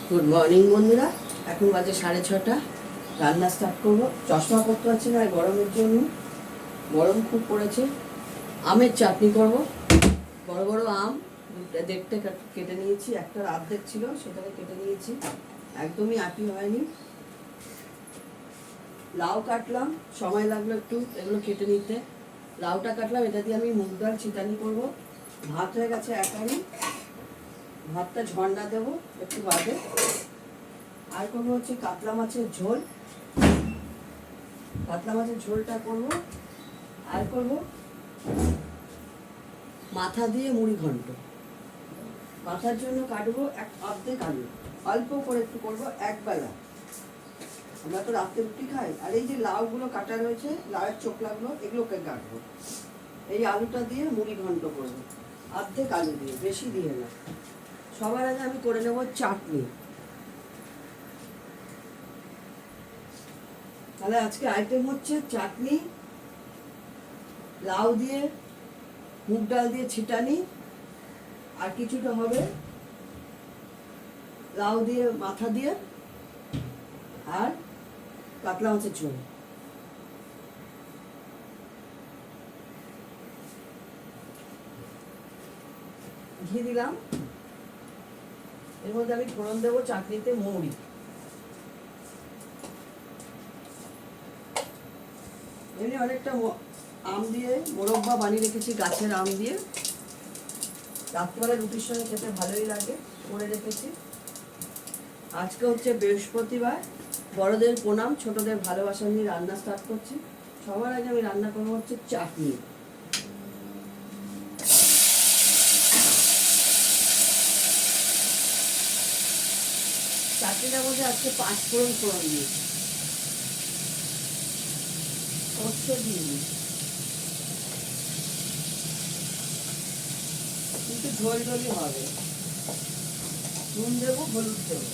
Good morning বন্ধুরা। এখন বাজে 6:30। রান্না স্টার্ট করবো। চশমা পরতে পারছি না গরমের জন্য, গরম খুব পড়েছে। আমের চাটনি করব। বড় বড় আম দেখতে কেটে নিয়েছি, একটা অর্ধেক ছিল সেটাকে কেটে নিয়েছি, একদমই আটি হয়নি। লাউ কাটলাম, সময় লাগলো একটু এগুলো কেটে নিতে। লাউটা কাটলাম, এটা দিয়ে আমি মুগ ডাল ছিটানি করবো। ভাত হয়ে গেছে একানি, ভাতটা ঝর্ণা দেবো একটু বাদে। আর করবো হচ্ছে কাতলা মাছের ঝোল, কাতলা মাছের ঝোলটা করবো। আর করবো মাথা দিয়ে মুড়ি ঘন্ট। মাথার জন্য কাটবো অর্ধেক আলু, অল্প করে একটু করবো একবেলা, আমরা তো রাত্রে রুটি খাই। আর এই যে লাউগুলো কাটা রয়েছে, লাউয়ের চোখলাগুলো, এগুলোকে কাটবো। এই আলুটা দিয়ে মুড়ি ঘন্ট করবো, অর্ধেক আলু দিয়ে, বেশি দিয়ে না। সবার আগে আমি করে নেবো চাটনি। তাহলে আজকে আইটেম হচ্ছে চাটনি, লাউ দিয়ে মুগ ডাল দিয়ে ছিটানি, আর কিছুটা হবে লাউ দিয়ে মাথা দিয়ে, আর কাতলা মাছের ঝোল। ঘি দিলাম, এর মধ্যে আমি ফোড়ন দেবো চাটনিতে মৌরি। এমনি অনেকটা আম দিয়ে মোরব্বা বানিয়ে রেখেছি, গাছের আম দিয়ে, রাত্রিবেলা রুটির সঙ্গে খেতে ভালোই লাগে, করে রেখেছি। আজকে হচ্ছে বৃহস্পতিবার, বড়দের প্রণাম, ছোটদের ভালোবাসা নিয়ে রান্না স্টার্ট করছি। সবার আগে আমি রান্না করবো হচ্ছে চাটনি। চাটনিটার মধ্যে আজকে 5 ফোড়ন দিয়েছি, সর্ষে দিইনি, কিন্তু ঝোল ঝোলই হবে। নুন দেবো, হলুদ দেবো,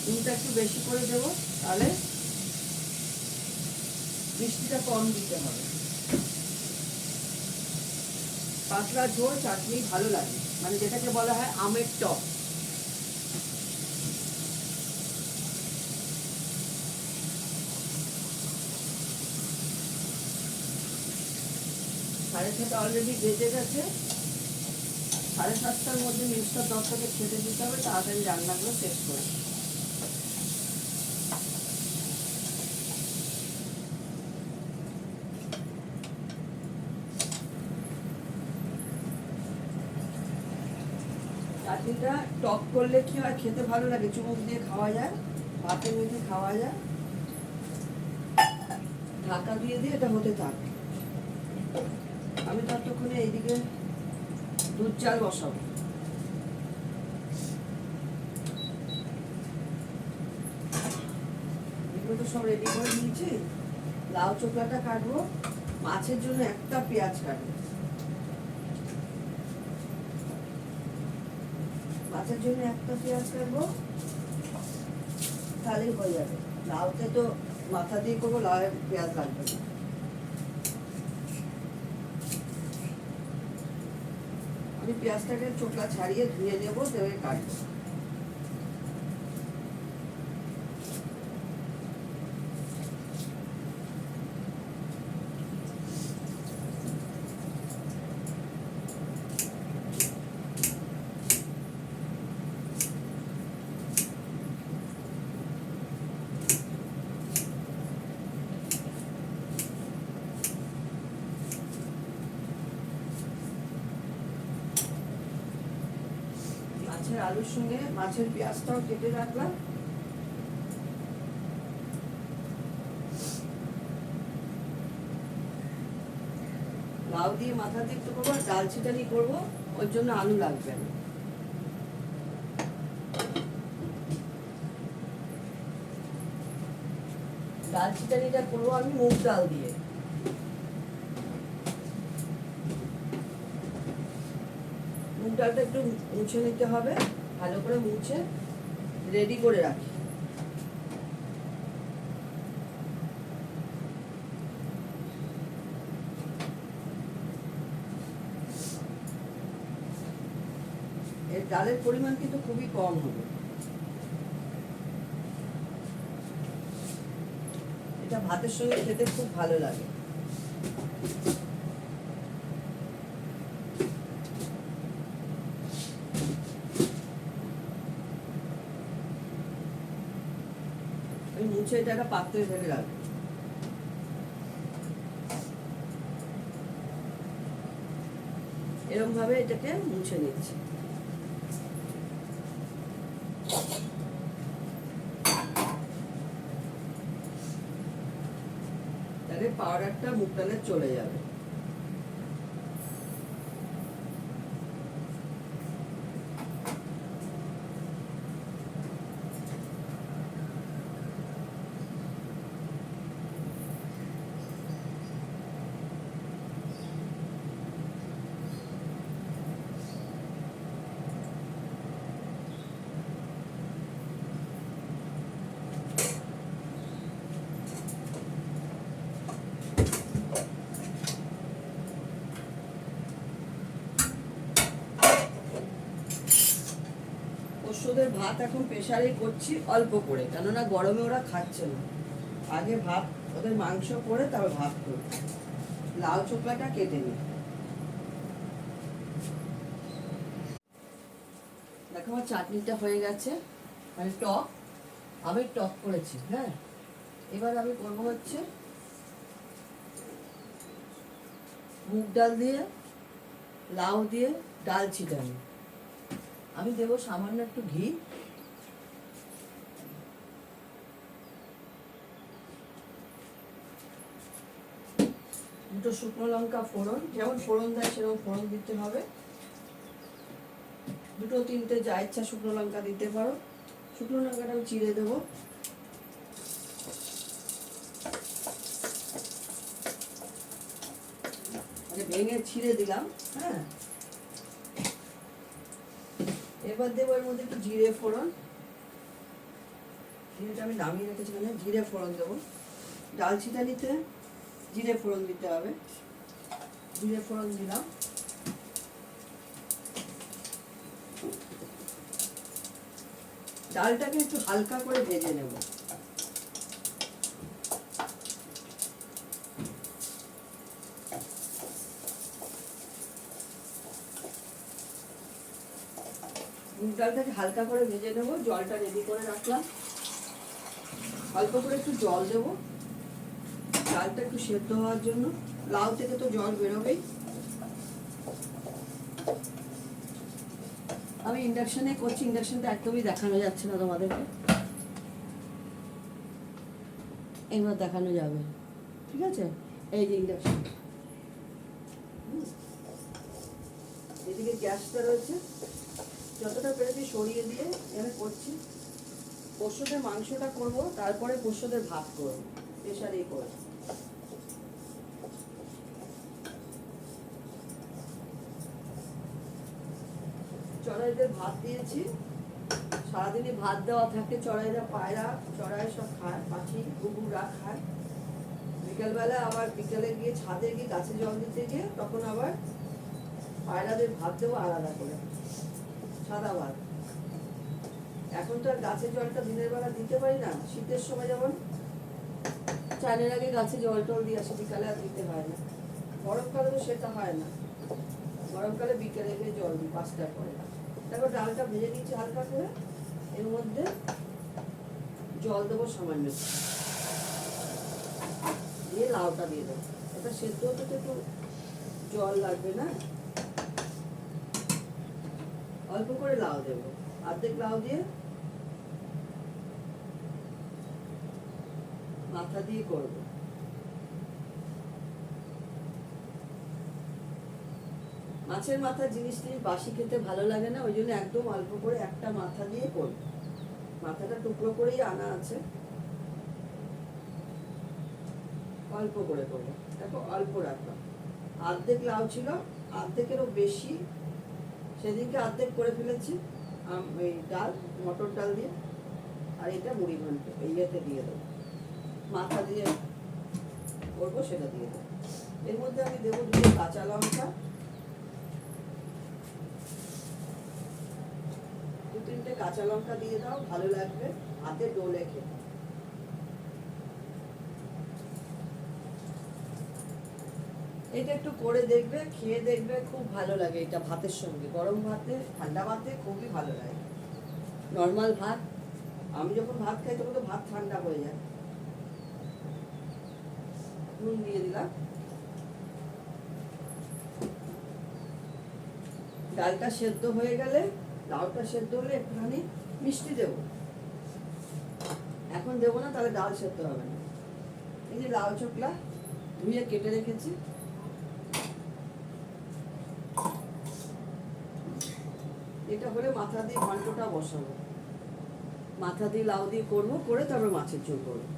নুনটা একটু বেশি করে দেবো, তাহলে মিষ্টিটা কম দিতে হবে। পাতলা ঝোল চাটনি ভালো লাগে, মানে যেটাকে বলা হয় আমের টক। সাড়ে 6টা অলরেডি বেজে গেছে। 7:30টার মধ্যে মিষ্টার দশটাকে খেতে দিতে হবে, তাড়াতাড়ি রান্নাগুলো শেষ করে। চাটনিটা টক করলে কি হয়, খেতে ভালো লাগে, চুমুক দিয়ে খাওয়া যায়, ভাতে মেখে খাওয়া যায়। ঢাকা দিয়ে দিয়ে এটা হতে থাকে। আমি ততক্ষণে এইদিকে দুধ চাল বসাবো। এগুলো তো সব রেডি করে নিয়েছি। লাউ চোখলাটা কাটবো, মাছের জন্য একটা পেঁয়াজ কাটবো, মাছের জন্য একটা পেঁয়াজ কাটবো, তাহলেই হয়ে যাবে। লাউতে তো মাথা দিয়ে করবো, লাউয়ে পেঁয়াজ লাগবে না। আমি পেঁয়াজটাকে চোখলা ছাড়িয়ে ধুয়ে নেবো, দেবে কাটবো। মাছের আলুর সঙ্গে মাছের পেঁয়াজটাও কেটে রাখলাম। লাউ দিয়ে মাথা দিয়ে একটু করবো, আর ডাল ছিটানি করবো, ওর জন্য আলু লাগবে না। ডাল ছিটানিটা করবো আমি মুগ ডাল দিয়ে। মুগ ডালটা একটু মুছে নিতে হবে, ভালো করে মুছে রেডি করে রাখি। এর ডালের পরিমাণ কিন্তু খুবই কম হবে। এটা ভাতের সঙ্গে খেতে খুব ভালো লাগে। আমি মুছে এটা একটা পাত্রে ঢেলে রাখবো। এরকম ভাবে এটাকে মুছে নিচ্ছি। তাহলে পাউডারটা মুগ ডালে চলে যাবে। পোষ্যদের ভাত এখন প্রেসারেই করছি অল্প করে, কেননা গরমে ওরা খাচ্ছে না। আগে ভাত ওদের মাংস করে তারপর ভাত করব। লাউ চোখলাটা কেটে নিই। দেখো আমার চাটনিটা হয়ে গেছে, মানে টক, আমি টক করেছি। হ্যাঁ, এবার আমি করবো হচ্ছে মুগ ডাল দিয়ে, লাউ দিয়ে ডাল ছিটানি। আমি দেবো সামান্য একটু ঘি, দুটো শুকনো লঙ্কা ফোড়ন, যেমন ফোড়ন দেয় সেরকম ফোড়ন দিতে হবে। দুটো তিনটে যা ইচ্ছা শুকনো লঙ্কা দিতে পারো। শুকনো লঙ্কাটা আমি চিড়ে দেবো। ভেঙে ছিঁড়ে দিলাম। হ্যাঁ, এবার দেবো এর মধ্যে একটু জিরে ফোড়ন। জিরেটা আমি নামিয়ে রেখেছি, মানে জিরে ফোড়ন দেবো। ডাল ছিটানিতে জিরে ফোড়ন দিতে হবে। জিরে ফোড়ন দিলাম। ডালটাকে একটু হালকা করে ভেজে নেব। মুগ ডালটাকে হালকা করে ভেজে নেব। জলটা রেডি করে রাখলাম। অল্প করে একটু জল দেবো ডালটা একটু সেদ্ধ হওয়ার জন্য। লাউ থেকে তো জল বেরোবেই। আমি ইন্ডাকশনে করছি, ইন্ডাকশনটা একদমই দেখানো যাচ্ছে না তোমাদেরকে, এবার দেখানো যাবে। ঠিক আছে, এই যে ইন্ডাকশন, এদিকে গ্যাসটা রয়েছে। যতটা পেরেছি সরিয়ে দিয়ে আমি করছি। পোষ্যদের মাংসটা করব, তারপরে পোষ্যদের ভাত করব, প্রেসারেই করব। চড়াইদের ভাত দিয়েছি। সারাদিনই ভাত দেওয়া থাকে। চড়াইরা, পায়রা, চড়াই সব খায়, পাখি কুকুররা খায়। বিকেলবেলা আবার বিকেলে গিয়ে ছাদে গিয়ে গাছে জল দিতে গিয়ে তখন আবার পায়রাদের ভাত দেবো আলাদা করে, সাদা ভাত। এখন তো আর গাছের জলটা দিনের বেলা দিতে পারি না। শীতের সময় যেমন চানের আগে গাছে জল টল দিয়ে আসে, বিকালে আর দিতে হয় না। গরমকালে তো সেটা হয় না। গরমকালে বিকেলে গিয়ে জল দিই 5টার পরে। তারপর ডালটা ভেজে নিচ্ছি হালকা করে। এর মধ্যে জল দেবো সামান্য, দিয়ে লাউটা দিয়ে দেবো। এটা সেদ্ধ হতে তো একটু জল লাগবে না। অল্প করে লাউ দেবো, অর্ধেক লাউ দিয়ে মাথা দিয়ে করবো। মাছের মাথা জিনিসটি বাসি খেতে ভালো লাগে না, ওই জন্য একদম অল্প করে একটা মাথা দিয়ে করবো। মাথাটা টুকরো করেই আনা আছে, অল্প করে করবো। দেখো অল্প রাখলাম। অর্ধেক লাউ ছিল, অর্ধেকেরও বেশি সেদিনকে অর্ধেক করে ফেলেছি। এই ডাল, মটর ডাল দিয়ে, আর এটা মুড়ি ঘন্ট এই ইয়েতে দিয়ে দেবো। মাথা দিয়ে করবো, সেটা দিয়ে দেবো। এর মধ্যে আমি দেবো 2 কাঁচা লঙ্কা, তিনটে কাঁচা লঙ্কা দিয়ে দাও, ভালো লাগবে হাতে ডোলে খেতে। এটা একটু করে দেখবে, খেয়ে দেখবে, খুব ভালো লাগে এটা ভাতের সঙ্গে, গরম ভাতে, ঠান্ডা ভাতে খুবই ভালো লাগে। নর্মাল ভাত, আমি যখন ভাত খাই তখন তো ভাত ঠান্ডা হয়ে যায়। নুন দিয়ে দিলাম। ডালটা সেদ্ধ হয়ে গেলে, লাউটা সেদ্ধ হলে একটুখানি মিষ্টি দেবো। এখন দেবো না, তাহলে ডাল সেদ্ধ হবে না। এই যে লাউ চোখলা ধুয়ে কেটে রেখেছি, এটা হলে মাথা দিয়ে ঘন্টটা বসাবো। মাথা দিয়ে লাউ দিয়ে করবো, করে তারপর মাছের ঝোল করবো।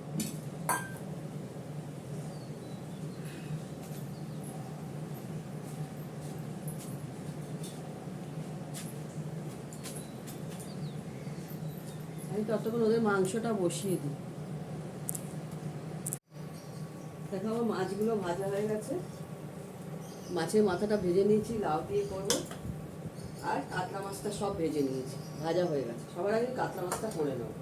আমি ততক্ষণ ওদের মাংসটা বসিয়ে দিই। দেখো আমার মাছগুলো ভাজা হয়ে গেছে, মাছের মাথাটা ভেজে নিয়েছি, লাউ দিয়ে করবো। আর কাতলা মাছটা সব ভেজে নিয়েছি, ভাজা হয়ে গেছে। সবার আগে কাতলা মাছটা করে নেব।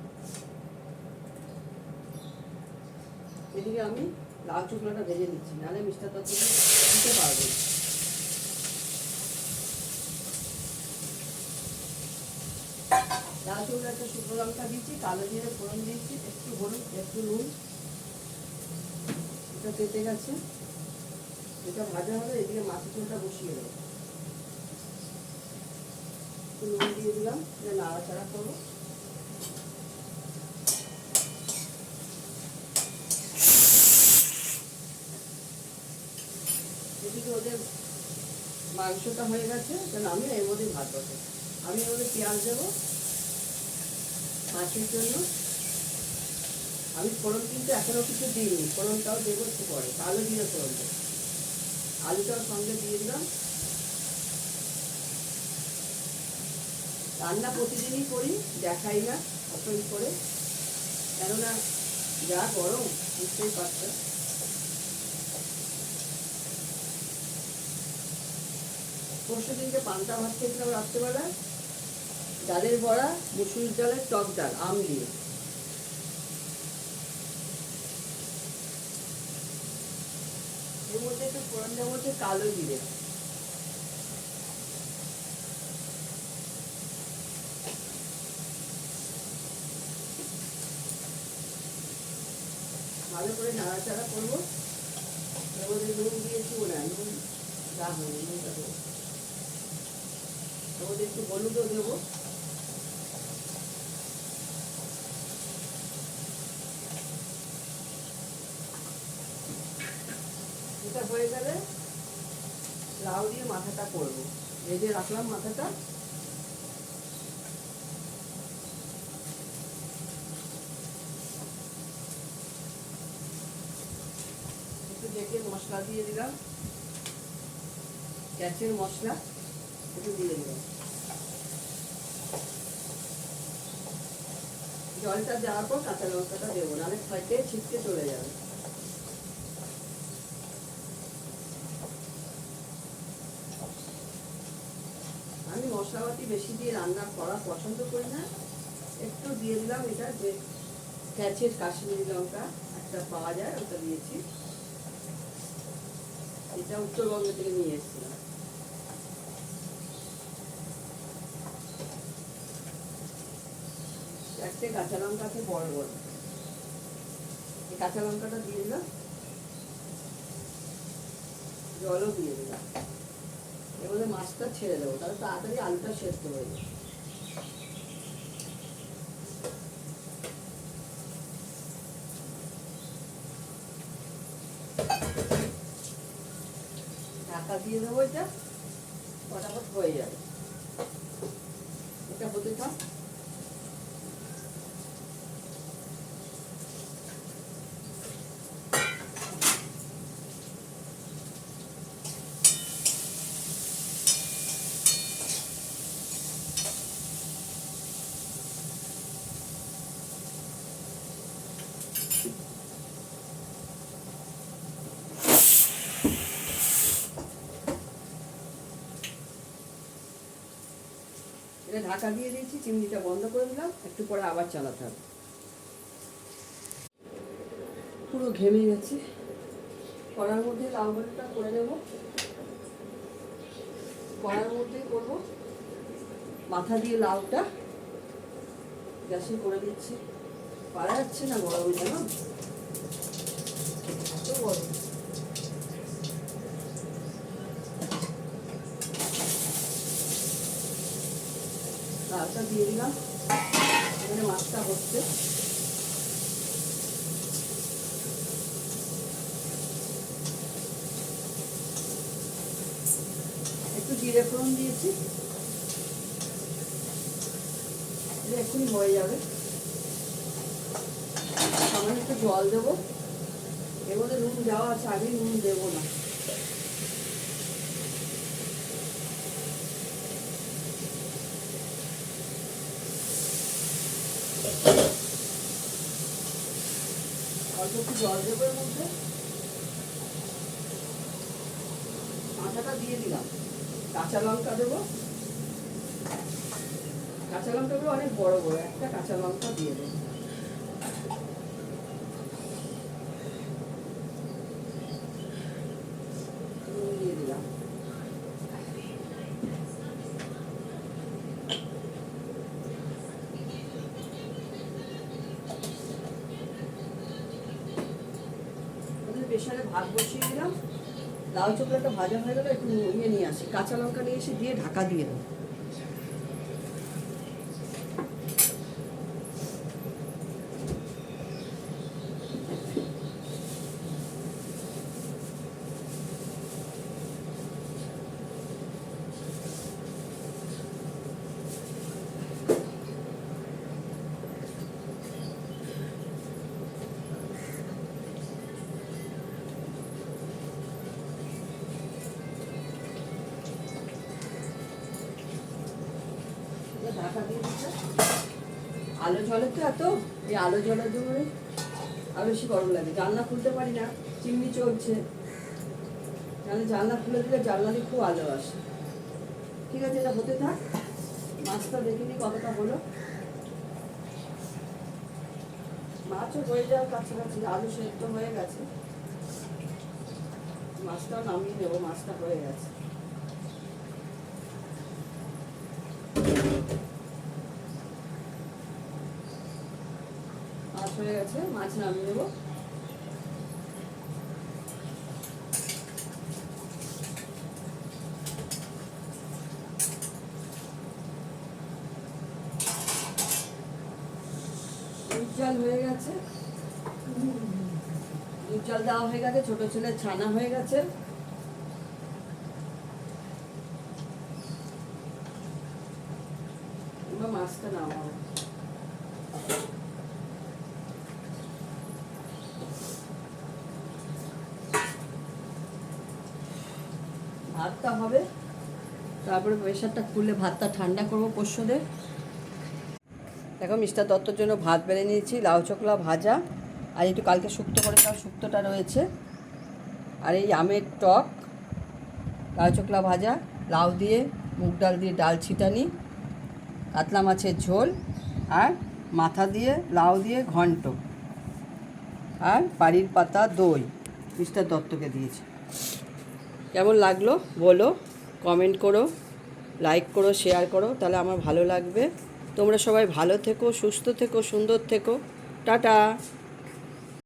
এদিকে আমি লাউ চোখলাটা ভেজে নিচ্ছি, নাহলে মিষ্টার তরকারি দিতে পারবো না। লাউ চোখলা একটা শুকনো লঙ্কা দিয়েছি, কালো জিরে ফোড়ন দিয়েছি, একটু হলুদ, একটু নুন। এটা তেতে গেছে, এটা ভাজা হবে। এদিকে মাছের ঝোলটা বসিয়ে দেবো। একটু নুন দিয়ে দিলাম, নাড়াচাড়া করবো। এদিকে ওদের মাংসটা হয়ে গেছে, আমি এর মধ্যে ভাত বসে, আমি এর মধ্যে পেঁয়াজ দেবো মাছের জন্য। আমি ফোড়ন কিন্তু এখনো কিছু দিইনি, ফোড়নটাও দেবো একটু পরে, কালো জিরে ফোড়ন দেবো। আলুটাও সঙ্গে দিয়ে দিলাম। রান্না প্রতিদিনই করি, দেখাই না অতই করে, কেননা যা গরম বুঝতেই পারছো। পরশু দিনকে পান্তা ভাত খেয়েছিলাম রাত্রেবেলায়, ডালের বড়া, মুসুরির ডালের টক ডাল, আম দিয়ে। এর মধ্যে একটু ফোড়ন দেওয়া হচ্ছে কালো জিরে। ভালো করে নাড়াচাড়া করবো। এর মধ্যে নুন দিয়েছি, না নুন যা হয়নি, নুনটা দেবো। এর মধ্যে একটু হলুদও দেবো। এটা হয়ে গেলে লাউ দিয়ে মাথাটা করবো। ভেজে রাখলাম মাথাটা। একটু দেখে মশলা দিয়ে দিলাম, গ্যাসের মশলা একটু দিয়ে দিলাম। জলটা দেওয়ার পর কাঁচা লঙ্কাটা দেবো, নাহলে ফেটে ছিটকে চলে যাবে। আমি মশলাপাতি বেশি দিয়ে রান্না করা পছন্দ করি না, একটু দিয়ে দিলাম। এটা যে গ্যাসের কাশ্মীরি লঙ্কা একটা পাওয়া যায়, ওটা দিয়েছি। এটা উত্তরবঙ্গ থেকে নিয়ে এসেছিলাম। চারটে কাঁচা লঙ্কা আছে বড় বড়, এই কাঁচা লঙ্কাটা দিয়ে দিলাম, জলও দিয়ে দিলাম। এবারে মাছটা ছেড়ে দেবো, তাহলে তাড়াতাড়ি আলুটা সেদ্ধ হয়ে যাবে। ঢাকা দিয়ে দেবো, এটা ফটাফট হয়ে যাবে। এটা হতে থাক। এটা ঢাকা দিয়ে দিয়েছি, চিমনিটা বন্ধ করে দিলাম, একটু পরে আবার চালাতে হবে। পুরো ঘেমে গেছে। কড়ার মধ্যে লাউ ডাঁটাটা করে নেব, কড়ার মধ্যেই করবো। মাথা দিয়ে লাউটা গ্যাসে করে দিচ্ছি, পারা যাচ্ছে না গরমে, জানো এত গরম। লাউটা দিয়ে দিলাম, এখানে মাছটা হচ্ছে। একটু জিরে ফোড়ন দিয়েছি, এক্ষুনি হয়ে যাবে। সামান্য একটু জল দেবো, এর মধ্যে নুন দেওয়া আছে, আগে নুন দেবো না। অল্প একটু জল দেবো এর মধ্যে, মাথাটা দিয়ে দিলাম। কাঁচা লঙ্কা দেবো, কাঁচা লঙ্কাগুলো অনেক বড় বড়, একটা কাঁচা লঙ্কা দিয়ে দেবো। দিয়ে দিলাম। প্রেশারে ভাত বসিয়ে দিলাম, লাউ চোখলাটা ভাজা হয়ে গেলে একটু নিয়ে আসি, কাঁচা লঙ্কা নিয়ে এসে দিয়ে ঢাকা দিয়ে দেবো। ঢাকা দিয়ে দিচ্ছে। আলো জলে তো এত, এই আলো জলের জন্য আরো বেশি গরম লাগে। জানলা খুলতে পারি না, চিমনি চলছে, তাহলে জানলা খুলে দিলে জানলা দিয়ে খুব আলো আসে। ঠিক আছে, এটা হতে থাক। মাছটা দেখিনি কতটা হলো, মাছও হয়ে যাওয়ার কাছাকাছি, আলু সেদ্ধ হয়ে গেছে। মাছটাও নামিয়ে দেবো, মাছটা হয়ে গেছে। মাছ হয়ে গেছে, মাছ নামিয়ে দেবো। দুধ জল হয়ে গেছে, দুধ জল দেওয়া হয়ে গেছে, ছোট ছেলের ছানা হয়ে গেছে। এবার মাছটা নামাবো। ভাতটা হবে, তারপরে প্রেশারটা খুলে ভাতটা ঠান্ডা করবো পোষ্যদের। দেখো মিস্টার দত্তর জন্য ভাত বেড়ে নিয়েছি, লাউ চোখলা ভাজা, আর একটু কালকে শুক্তো করে তার শুক্তোটা রয়েছে, আর এই আমের টক, লাউ চোখলা ভাজা, লাউ দিয়ে মুগ ডাল দিয়ে ডাল ছিটানি, কাতলা মাছের ঝোল, আর মাথা দিয়ে লাউ দিয়ে ঘন্ট, আর বাড়ির পাতা দই মিস্টার দত্তকে দিয়েছি। কেমন লাগলো বলো, কমেন্ট করো, লাইক করো, শেয়ার করো, তাহলে আমার ভালো লাগবে। তোমরা সবাই ভালো থেকো, সুস্থ থেকো, সুন্দর থেকো। টাটা।